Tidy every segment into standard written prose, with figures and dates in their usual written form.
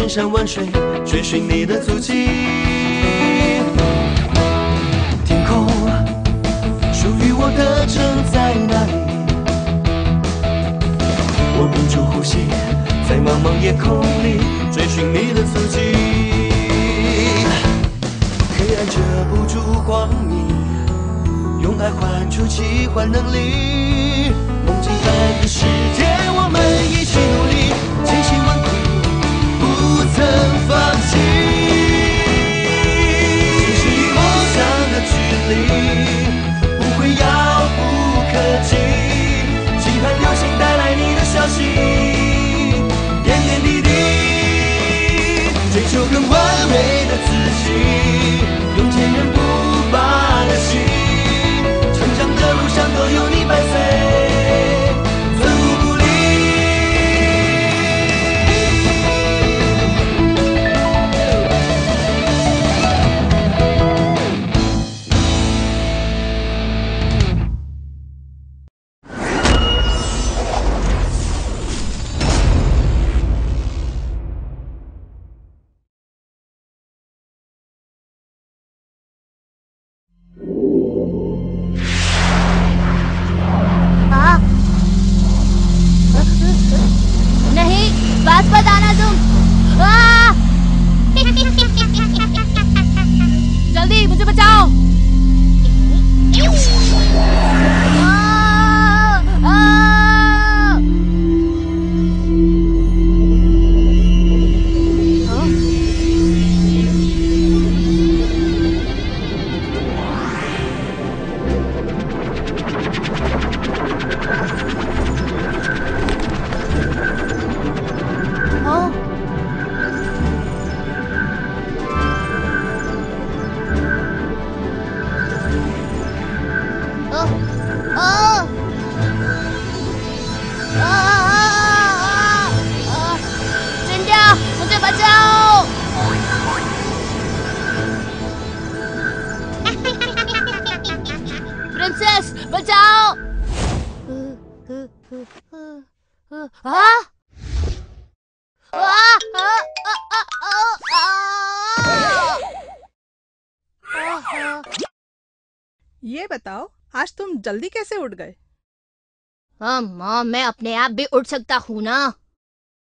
千山万水，追寻你的足迹。天空，属于我的城在哪里？我屏住呼吸，在茫茫夜空里追寻你的足迹。黑暗遮不住光明，用爱换出奇幻能力。梦境般的世界，我们一起努力，千辛万苦不曾放弃。现实与梦想的距离不会遥不可及，期盼流星带来你的消息，点点滴滴，追求更完美的自己，用坚韧不拔的心，成长的路上都有你伴随。ये बताओ, आज तुम जल्दी कैसे उठ गए? माँ, मैं अपने आप भी उठ सकता हूँ ना।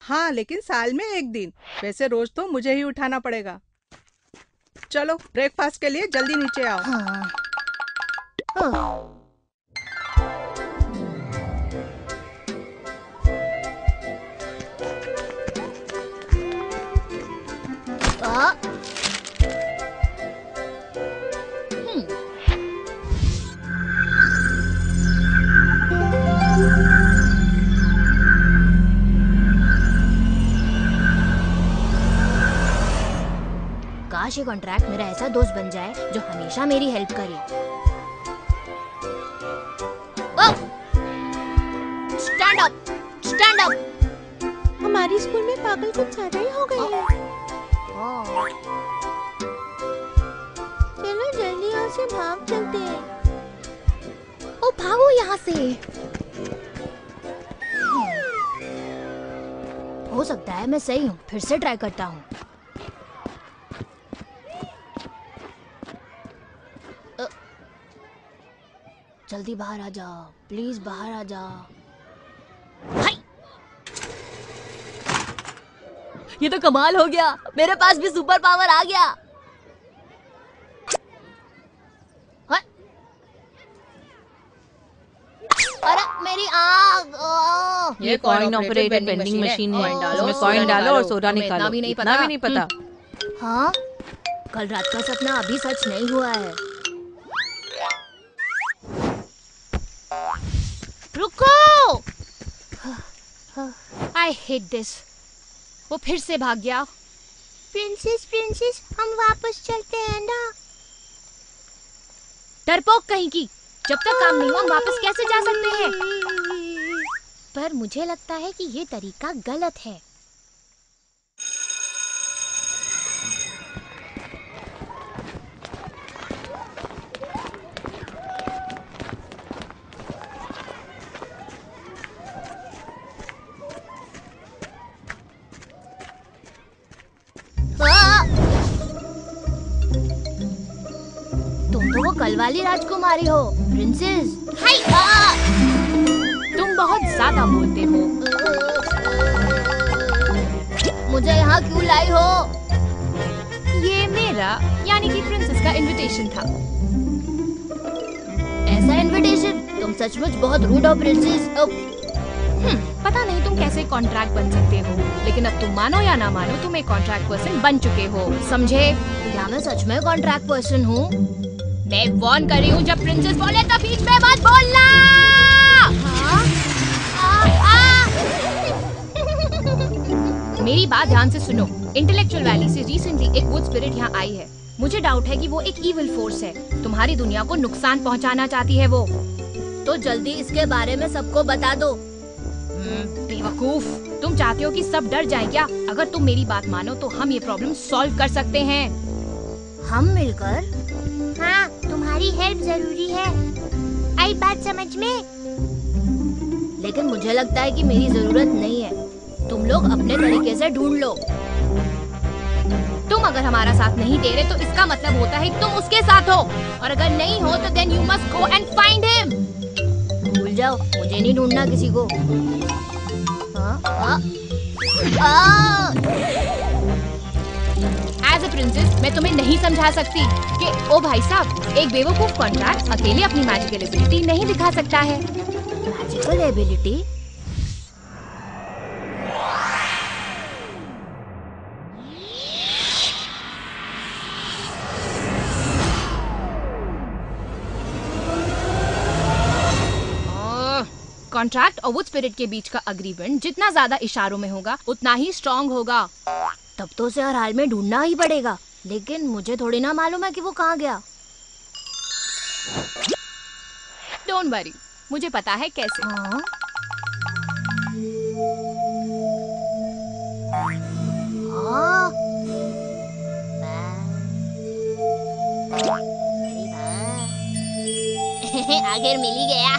हाँ, लेकिन साल में एक दिन। वैसे रोज तो मुझे ही उठाना पड़ेगा। चलो, ब्रेकफास्ट के लिए जल्दी नीचे आओ। हाँ। काश ये कॉन्ट्रैक्ट मेरा ऐसा दोस्त बन जाए जो हमेशा मेरी हेल्प करे। Stand up, stand up. हमारी स्कूल में पागल कुछ ज्यादा ही हो गए हैं। चलो जल्दी यहाँ से भाग चलते हैं। ओ भागो यहाँ से। हो सकता है मैं सही हूँ, फिर से ट्राई करता हूँ। जल्दी बाहर आ जाओ, प्लीज बाहर आ जाओ। हाय! ये तो कमाल हो गया, मेरे पास भी सुपर पावर आ गया। अरे मेरी आँख। ये कॉइन ऑपरेटेड वेंडिंग मशीन है। इसमें कॉइन डालो और सोडा निकालो। इतना भी नहीं पता। हाँ, कल रात का सपना अभी सच नहीं हुआ है। रुको! I hate this. वो फिर से भाग गया। प्रिंसेस, प्रिंसेस, हम वापस चलते हैं ना। डरपोक कहीं की, जब तक काम नहीं हुआ हम वापस कैसे जा सकते हैं? पर मुझे लगता है कि ये तरीका गलत है। वाली राजकुमारी हो, प्रिंसेस। तुम बहुत ज्यादा बोलते हो। मुझे यहाँ क्यों लाई हो? ये मेरा यानी कि प्रिंसेस का इनविटेशन था। ऐसा इनविटेशन? तुम सचमुच बहुत रूड हो प्रिंसेस। पता नहीं तुम कैसे कॉन्ट्रैक्ट बन सकते हो, लेकिन अब तुम मानो या ना मानो तुम एक कॉन्ट्रैक्ट पर्सन बन चुके हो, समझे? क्या मैं सच में कॉन्ट्रैक्ट पर्सन हूँ? मैं वार्न कर रही हूँ, जब प्रिंसेस बोले तो बीच में मत बोलना। मेरी बात ध्यान से सुनो। इंटेलेक्चुअल वैली से रिसेंटली एक वुड स्पिरिट यहाँ आई है। मुझे डाउट है कि वो एक इविल फोर्स है। तुम्हारी दुनिया को नुकसान पहुँचाना चाहती है वो। तो जल्दी इसके बारे में सबको बता दो। बेवकूफ, तुम चाहते हो कि सब डर जाएं क्या? अगर तुम मेरी बात मानो तो हम ये प्रॉब्लम सॉल्व कर सकते हैं। हम मिलकर? हाँ, तुम्हारी हेल्प जरूरी है। आई बात समझ में? लेकिन मुझे लगता है कि मेरी जरूरत नहीं है। तुम लोग अपने तरीके से ढूंढ लो। तुम अगर हमारा साथ नहीं दे रहे तो इसका मतलब होता है कि तुम उसके साथ हो, और अगर नहीं हो तो then you must go and find him. भूल जाओ, मुझे नहीं ढूंढना किसी को। एज अ प्रिंसेस मैं तुम्हें नहीं समझा सकती कि ओ भाई साहब, एक बेवकूफ कॉन्ट्रैक्ट अकेले अपनी मैजिकल एबिलिटी नहीं दिखा सकता है। Magical ability? कॉन्ट्रैक्ट और वुड स्पिरिट के बीच का अग्रीमेंट जितना ज्यादा इशारों में होगा उतना ही स्ट्रॉन्ग होगा। तब तो उसे हर हाल में ढूंढना ही पड़ेगा, लेकिन मुझे थोड़ी ना मालूम है कि वो कहाँ गया। डोंट वरी, मुझे पता है कैसे। हाँ? आखिर मिल ही गया।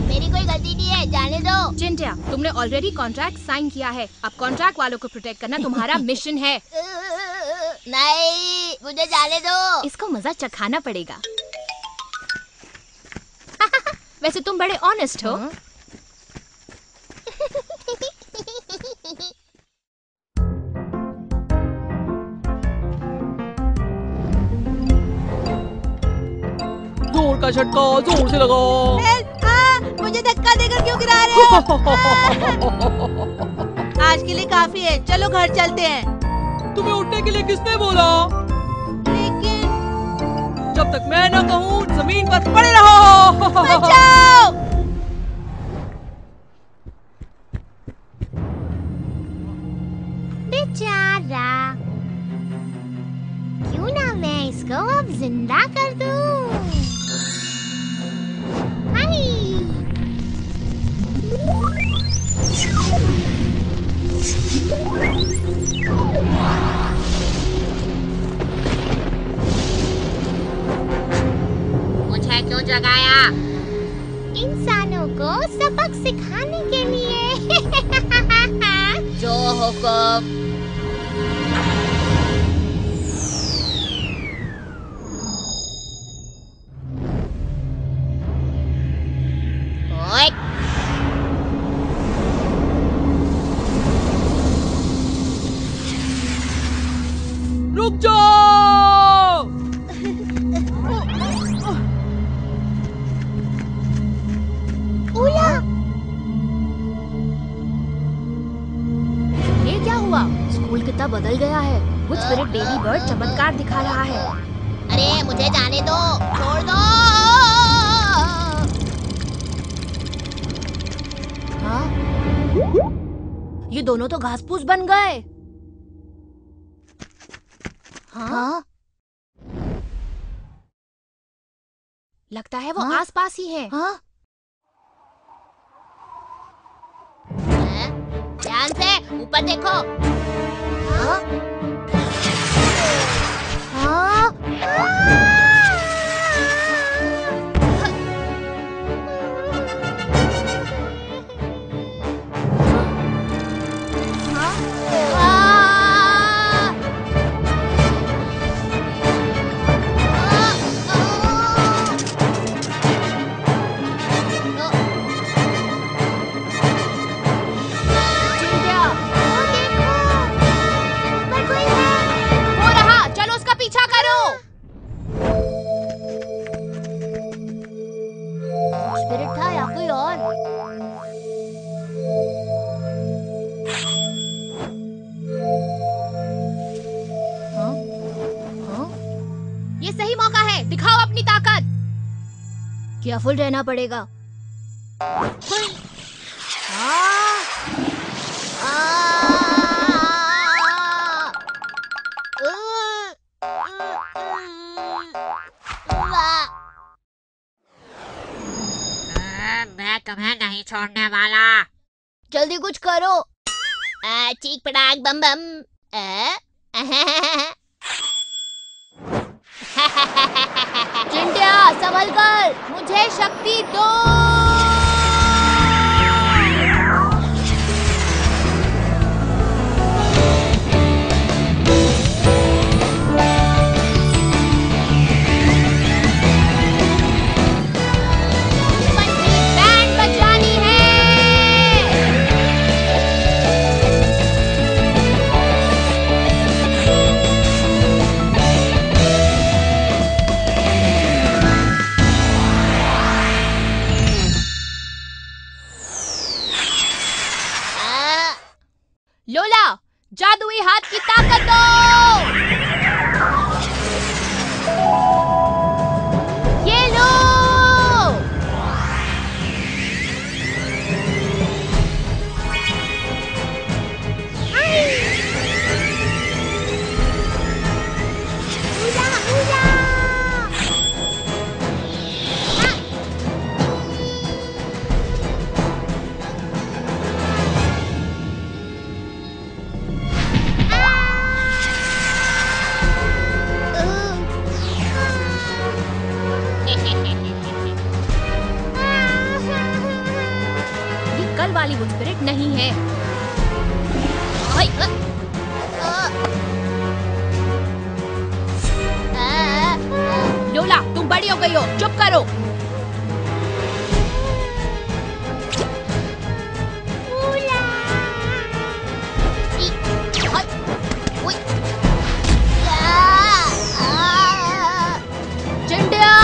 मेरी कोई गलती नहीं है, जाने दो। चिंटिया, तुमने ऑलरेडी कॉन्ट्रैक्ट साइन किया है। अब कॉन्ट्रैक्ट वालों को प्रोटेक्ट करना तुम्हारा मिशन है। नहीं, मुझे जाने दो। इसको मजा चखाना पड़ेगा। वैसे तुम बड़े ऑनेस्ट हो। जोर का झटका जोर से लगाओ। मुझे धक्का देकर क्यों गिरा रहे हो? आज के लिए काफी है, चलो घर चलते हैं। तुम्हें उठने के लिए किसने बोला? लेकिन जब तक मैं न कहूँ जमीन पर पड़े रहो। बचाओ! बेचारा, क्यों ना मैं इसको अब जिंदा कर दूं? हाय! मुझे क्यों जगाया? इंसानों को सबक सिखाने के लिए। जो हुक्म। ओए! रुक जाओ। ओला! ये क्या हुआ? स्कूल कितना बदल गया है। वुड स्पिरिट बेबी बर्ड चमत्कार दिखा रहा है। अरे मुझे जाने दो, छोड़ दो। हाँ? ये दोनों तो घास फूस बन गए। हाँ? लगता है वो आसपास ही है। हाँ? ध्यान से ऊपर देखो। हाँ? हाँ? स्पिरिट था या कोई और? ये सही मौका है, दिखाओ अपनी ताकत। केयरफुल रहना पड़ेगा। मैं तुम्हें नहीं छोड़ने वाला। जल्दी कुछ करो। चीक पटाक बम बम। चिंटिया संभल कर, मुझे शक्ति दो। बैंड बजानी है। लोला, जादुई हाथ की ताकत दो। ये लो। ये कल वाली वो स्पिरिट नहीं है। लोला, तुम बड़ी हो गई हो, चुप करो। चिंटिया।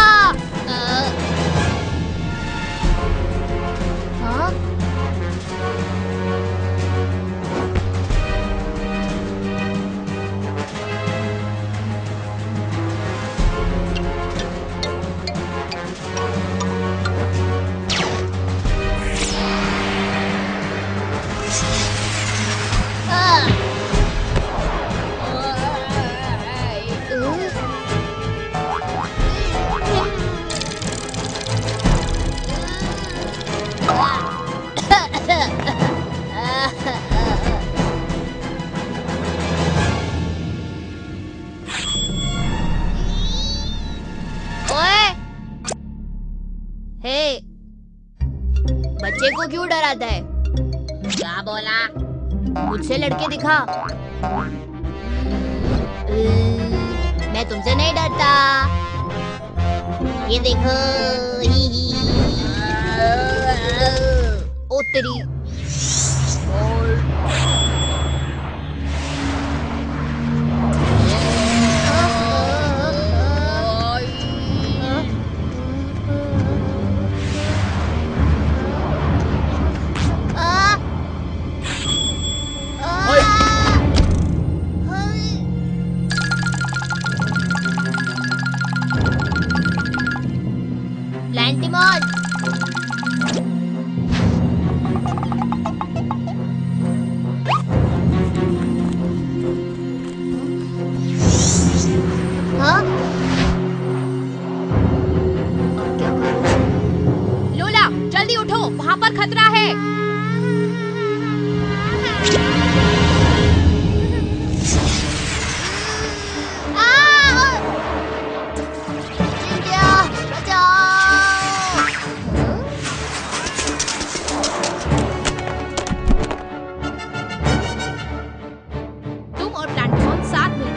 बच्चे को क्यों डराता है? क्या बोला? मुझसे लड़के दिखा। मैं तुमसे नहीं डरता। ये देखो। ओ तेरी। प्लांटिमॉन। हाँ? लोला, जल्दी उठो, वहाँ पर खतरा है।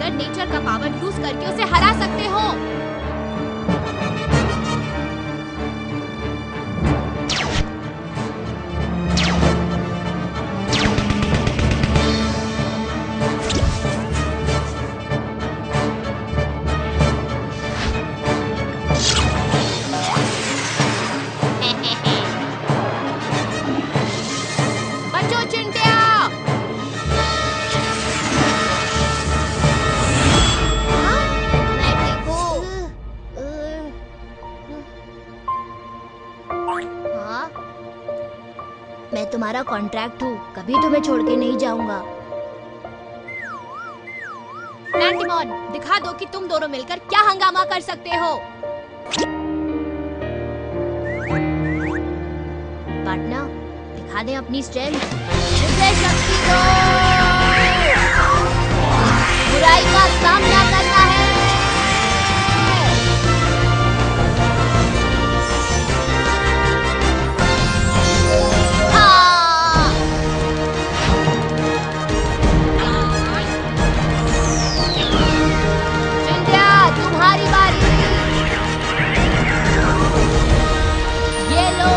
नेचर का पावर यूज करके उसे हरा सकते हो। मैं तुम्हारा कॉन्ट्रैक्ट हूँ, कभी तुम्हें छोड़ के नहीं जाऊंगा। प्लैंटिमॉन, दिखा दो कि तुम दोनों मिलकर क्या हंगामा कर सकते हो। पार्टनर, दिखा दें अपनी स्ट्रेंथ। मुझे शक्ति दो, बुराई का सामना करना है। तुम्हारी बारी। ये लो।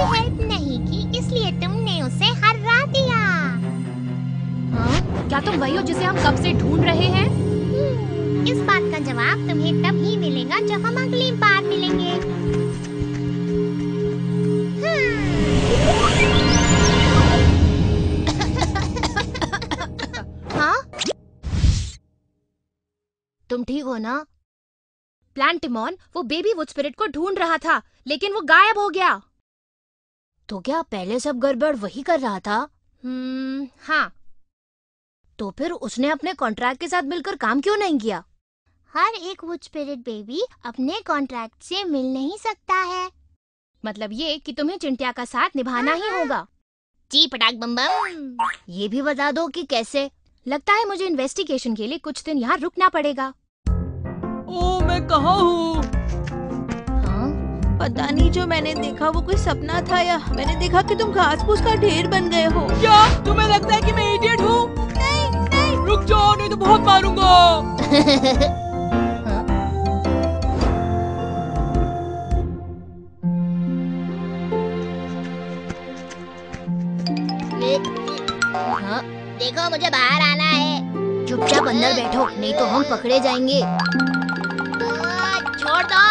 हेल्प नहीं की इसलिए तुमने उसे हरा दिया। हाँ? क्या तुम वही हो जिसे हम कब से ढूंढ रहे हैं? इस बात का जवाब तुम्हें तब ही मिलेगा जब हम अगली बार मिलेंगे। हाँ? तुम ठीक हो ना? प्लैंटिमॉन वो बेबी वुड स्पिरिट को ढूंढ रहा था, लेकिन वो गायब हो गया। तो क्या पहले सब गड़बड़ वही कर रहा था? हाँ। तो फिर उसने अपने कॉन्ट्रैक्ट के साथ मिलकर काम क्यों नहीं किया? हर एक वुड स्पिरिट बेबी अपने कॉन्ट्रैक्ट से मिल नहीं सकता है। मतलब ये कि तुम्हें चिंटिया का साथ निभाना ही होगा। जी पटाक बम बम। ये भी बता दो कि कैसे। लगता है मुझे इन्वेस्टिगेशन के लिए कुछ दिन यहाँ रुकना पड़ेगा। ओ, मैं कहाँ हूँ? हाँ? पता नहीं, जो मैंने देखा वो कोई सपना था या मैंने देखा कि तुम घास फूस का ढेर बन गए हो। क्या तुम्हें लगता है कि मैं इडियट हूँ? नहीं नहीं, रुक जाओ नहीं तो बहुत मारूंगा। हाँ? देखो मुझे बाहर आना है। चुपचाप अंदर बैठो, नहीं तो हम पकड़े जाएंगे। छोड़ दो।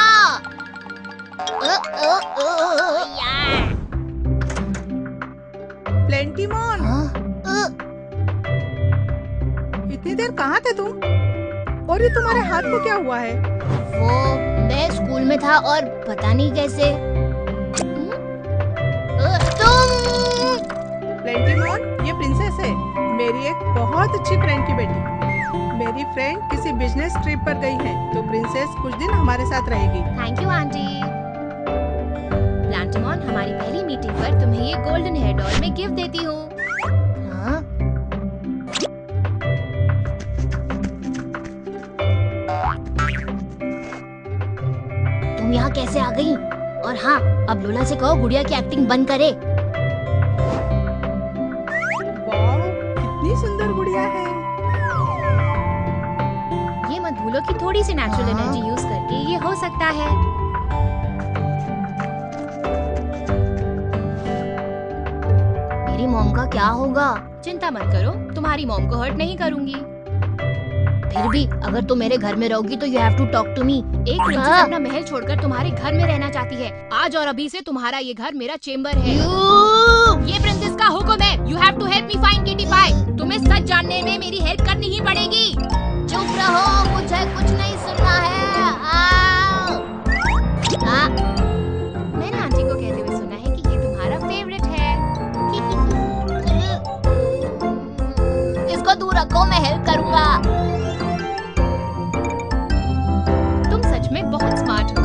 प्लेंटीमॉन, इतनी देर कहाँ थे तुम? और ये तुम्हारे हाथ को क्या हुआ है? वो मैं स्कूल में था और पता नहीं कैसे। तुम? प्लेंटीमॉन, ये प्रिंसेस है, मेरी एक बहुत अच्छी फ्रेंड की बेटी। मेरी फ्रेंड किसी बिजनेस ट्रिप पर गई है, तो प्रिंसेस कुछ दिन हमारे साथ रहेगी। Thank you aunty. प्लैंटिमॉन, हमारी पहली मीटिंग पर तुम्हें ये गोल्डन हेयर डॉल में गिफ्ट देती हूँ। हाँ? तुम यहाँ कैसे आ गई? और हाँ, अब लोला से कहो गुड़िया की एक्टिंग बंद करे। वाह, कितनी सुंदर गुड़िया है। ये मत भूलो कि थोड़ी सी नेचुरल एनर्जी यूज करके ये हो सकता है। मेरी मॉम का क्या होगा? चिंता मत करो, तुम्हारी मॉम को हर्ट नहीं करूंगी। फिर भी अगर तुम मेरे घर में रहोगी तो you have to talk to me. एक प्रिंसेस अपना महल छोड़कर तुम्हारे घर में रहना चाहती है। आज और अभी से तुम्हारा ये घर मेरा चेम्बर है। ये प्रिंसेस का हुक्म है। You have to help me find Kitty Pie. तुम्हें सच जानने में मेरी हेल्प करनी ही पड़ेगी। चुप रहो, मुझे कुछ नहीं सुनना है। मैंने आंटी को कहते हुए सुना है कि ये तुम्हारा फेवरेट है। इसको दूर रखो, मैं हेल्प करूंगा। तुम सच में बहुत स्मार्ट हो।